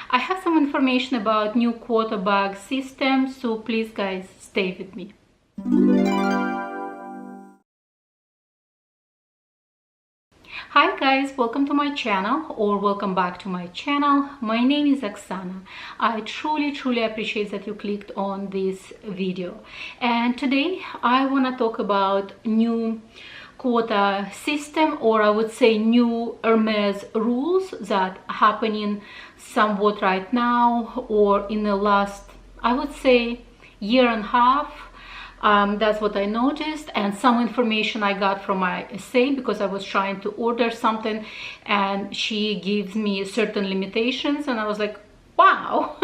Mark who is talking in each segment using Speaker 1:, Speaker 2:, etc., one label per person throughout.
Speaker 1: I have some information about new Quota bag system, so please guys stay with me. Hi guys, welcome to my channel, or welcome back to my channel. My name is Oksana. I truly appreciate that you clicked on this video, and today I want to talk about new Quota system, or I would say new Hermes rules that are happening somewhat right now, or in the last, I would say, year and a half. That's what I noticed, and some information I got from my SA, because I was trying to order something and she gives me certain limitations, and I was like, wow.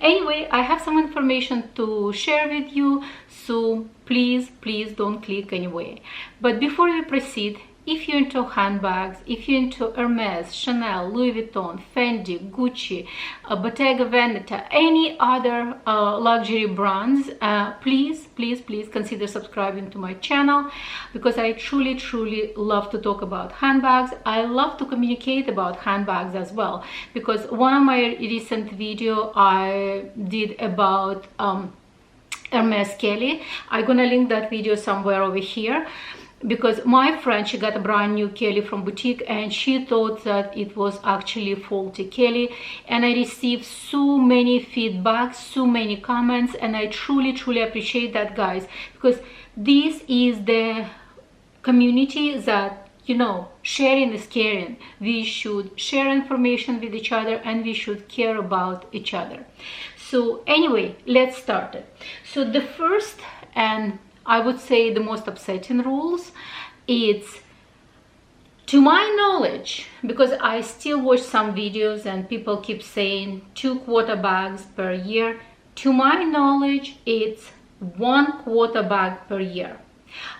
Speaker 1: Anyway, I have some information to share with you, so please don't click anyway. But before we proceed, if you're into handbags, if you're into Hermes, Chanel, Louis Vuitton, Fendi, Gucci, Bottega Veneta, any other luxury brands, please consider subscribing to my channel, because I truly love to talk about handbags. I love to communicate about handbags as well, because one of my recent video I did about hermeskelly. I'm gonna link that video somewhere over here, because my friend, she got a brand new Kelly from boutique and she thought that it was actually faulty Kelly, and I received so many feedbacks, so many comments, and I truly appreciate that, guys, because this is the community that, you know, sharing is caring. We should share information with each other and we should care about each other. So anyway, let's start it. So the first, and I would say the most upsetting rules, it's, to my knowledge, because I still watch some videos and people keep saying 2 Quota bags per year. To my knowledge, it's 1 Quota bag per year.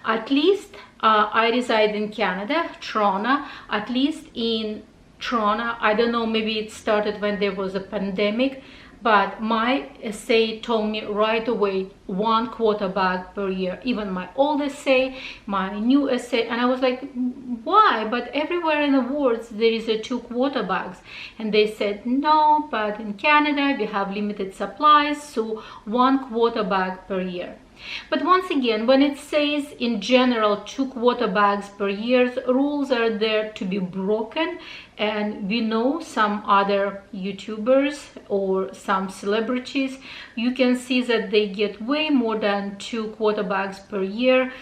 Speaker 1: At least I reside in Canada, Toronto. At least in Toronto, I don't know, maybe it started when there was a pandemic, but my SA told me right away 1 Quota bag per year. Even my old SA, my new SA, and I was like, why? But everywhere in the world there is a 2 Quota bags, and they said no, but in Canada we have limited supplies, so 1 Quota bag per year. But once again, when it says in general 2 Quota bags per year, rules are there to be broken, and we know some other YouTubers or some celebrities, you can see that they get way more than 2 Quota bags per year,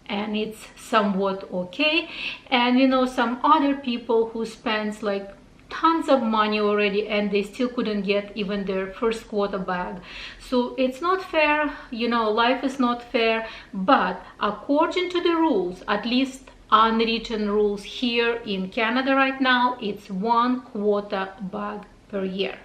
Speaker 1: and it's somewhat okay. And you know, some other people who spends like tons of money already and they still couldn't get even their first Quota bag. So it's not fair, you know, life is not fair. But according to the rules, at least unwritten rules here in Canada right now, it's 1 Quota bag per year.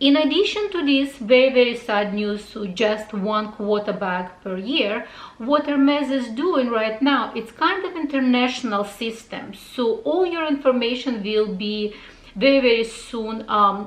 Speaker 1: In addition to this very sad news, so just 1 Quota bag per year, what Hermes is doing right now, it's kind of international system. So all your information will be very soon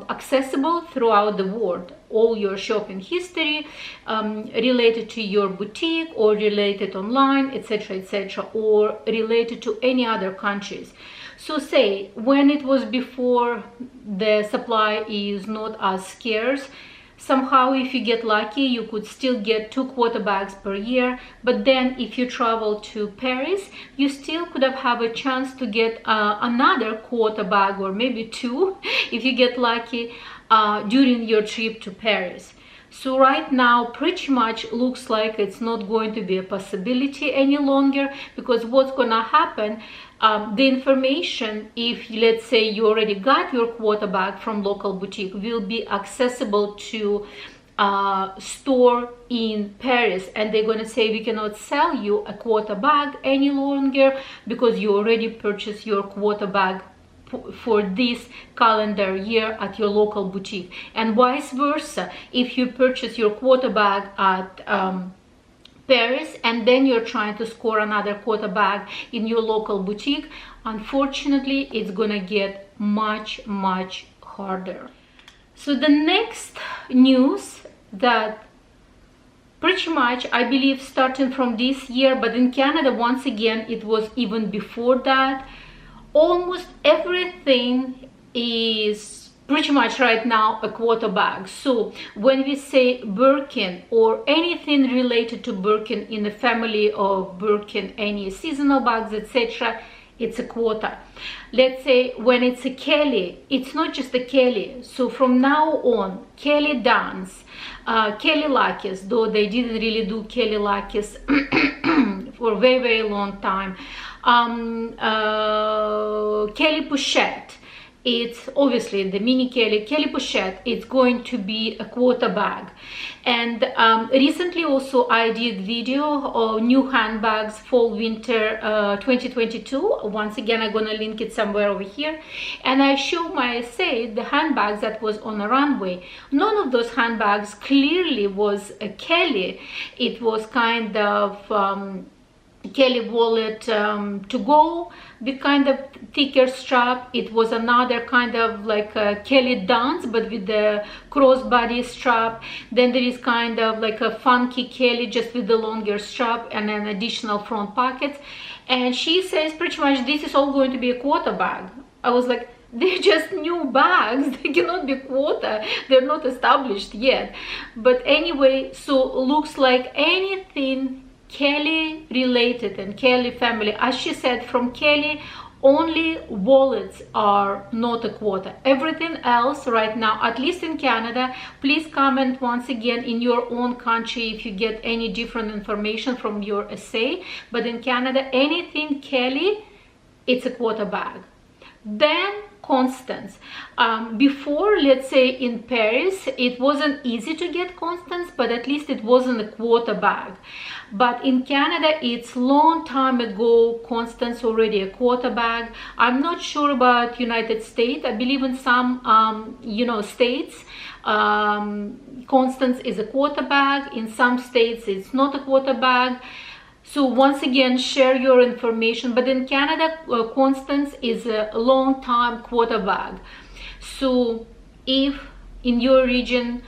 Speaker 1: accessible throughout the world. All your shopping history related to your boutique or related online, etc., or related to any other countries. So say when it was before, the supply is not as scarce, somehow if you get lucky you could still get 2 Quota bags per year. But then if you travel to Paris, you still could have a chance to get another Quota bag, or maybe 2 if you get lucky during your trip to Paris. So right now pretty much looks like it's not going to be a possibility any longer, because what's gonna happen, the information, if let's say you already got your Quota bag from local boutique, will be accessible to store in Paris, and they're going to say we cannot sell you a Quota bag any longer because you already purchased your Quota bag for this calendar year at your local boutique. And vice versa, if you purchase your Quota bag at Paris and then you're trying to score another Quota bag in your local boutique, unfortunately it's gonna get much harder. So the next news that pretty much, I believe, starting from this year, but in Canada once again it was even before that, almost everything is pretty much right now a Quota bag. So when we say Birkin or anything related to Birkin in the family of Birkin, any seasonal bags, etc., it's a Quota. Let's say when it's a Kelly, it's not just a Kelly. So from now on, Kelly Dance, Kelly Lacquers, though they didn't really do Kelly Lacquers for a very, very long time. Kelly Pochette, it's obviously the mini Kelly Pochette. It's going to be a Quota bag. And recently also I did video of new handbags fall winter 2022. Once again, I'm gonna link it somewhere over here, and I show my essay the handbags that was on a runway. None of those handbags clearly was a Kelly. It was kind of Kelly wallet to go, the kind of thicker strap. It was another kind of like a Kelly Dance but with the crossbody strap. Then there is kind of like a funky Kelly just with the longer strap and an additional front pockets. And she says pretty much this is all going to be a Quota bag. I was like, they're just new bags, they cannot be Quota, they're not established yet. But anyway, so looks like anything Kelly related and Kelly family. As she said, from Kelly only wallets are not a Quota. Everything else right now, at least in Canada, please comment once again in your own country if you get any different information from your essay. But in Canada, anything Kelly, it's a Quota bag. Then Constance. Before, let's say in Paris, it wasn't easy to get Constance, but at least it wasn't a Quota bag. But in Canada, it's long time ago, Constance already a Quota bag. I'm not sure about United States. I believe in some, states, Constance is a Quota bag. In some states, it's not a Quota bag. So once again, share your information. But in Canada, Constance is a long time Quota bag. So if in your region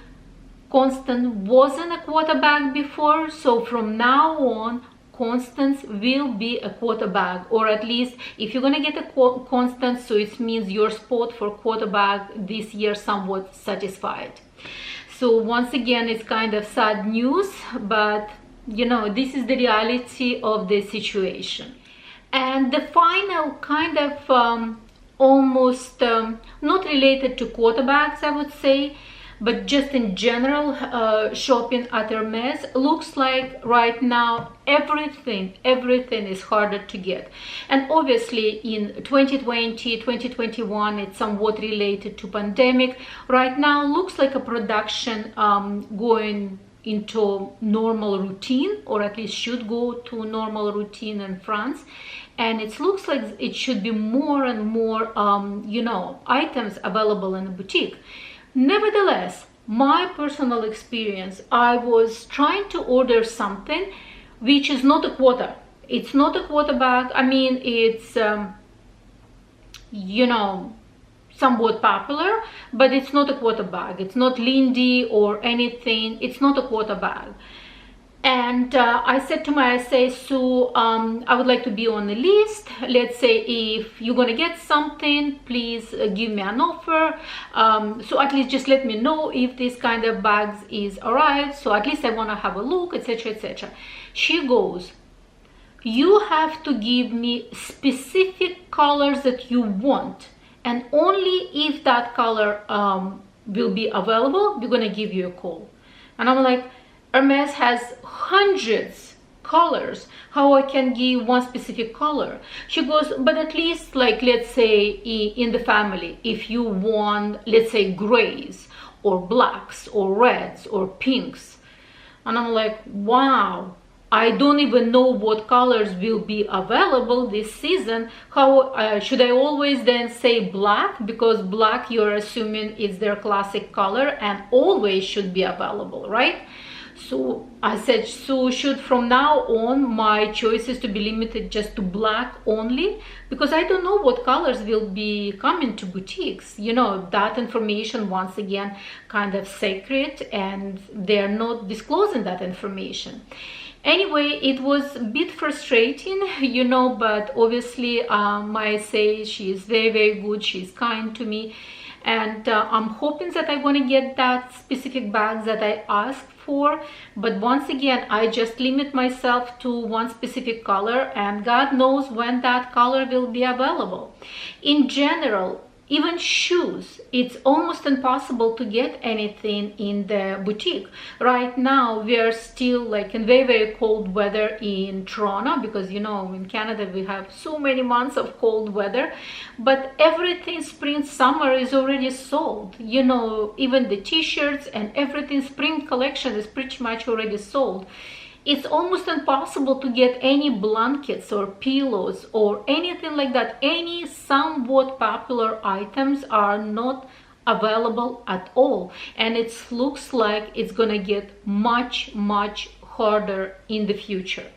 Speaker 1: Constance wasn't a Quota bag before, so from now on Constance will be a Quota bag, or at least if you're gonna get a Constance, so it means your spot for Quota bag this year somewhat satisfied. So once again, it's kind of sad news, but this is the reality of the situation. And the final kind of almost not related to Quota bags, I would say, but just in general, shopping at Hermes, looks like right now everything is harder to get. And obviously in 2020, 2021, it's somewhat related to pandemic. Right now looks like a production going into normal routine, or at least should go to normal routine in France. And it looks like it should be more and more items available in the boutique. Nevertheless, my personal experience, I was trying to order something which is not a Quota. It's not a Quota bag. I mean, it's somewhat popular, but it's not a Quota bag. It's not Lindy or anything. It's not a Quota bag. And I said to my essay, so I would like to be on the list. Let's say if you're gonna get something, please give me an offer. So at least just let me know if this kind of bags is arrived. So at least I wanna have a look, etc., etc. She goes, you have to give me specific colors that you want, and only if that color will be available, we're gonna give you a call. And I'm like, Hermes has hundreds colors, how I can give one specific color? She goes, but at least, like, let's say in the family, if you want, let's say, grays or blacks or reds or pinks. And I'm like, wow, I don't even know what colors will be available this season. How should I always then say black? Because black, you're assuming is their classic color and always should be available, right? So I said, so should from now on my choices to be limited just to black only, because I don't know what colors will be coming to boutiques. That information, once again, kind of sacred, and they're not disclosing that information. Anyway, it was a bit frustrating, but obviously my essay, she is very, very good, she's kind to me. and I'm hoping that I'm going to get that specific bag that I asked for. But once again, I just limit myself to one specific color, and God knows when that color will be available. In general, even shoes, it's almost impossible to get anything in the boutique. Right now, we are still like in very, very cold weather in Toronto, because you know, in Canada, we have so many months of cold weather, but everything spring, summer is already sold. You know, even the t-shirts and everything spring collection is pretty much already sold. It's almost impossible to get any blankets or pillows or anything like that. Any somewhat popular items are not available at all. And it looks like it's gonna get much, much harder in the future.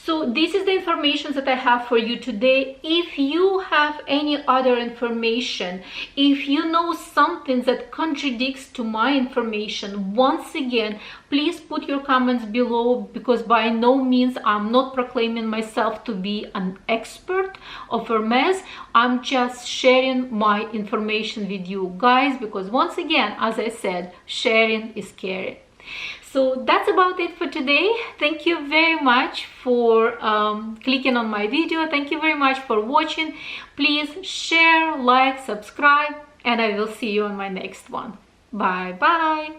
Speaker 1: So this is the information that I have for you today. If you have any other information, if you know something that contradicts to my information, once again, please put your comments below, because by no means I'm not proclaiming myself to be an expert of Hermes. I'm just sharing my information with you guys, because once again, as I said, sharing is caring. So that's about it for today. Thank you very much for clicking on my video. Thank you very much for watching. Please share, like, subscribe, and I will see you on my next one. Bye bye.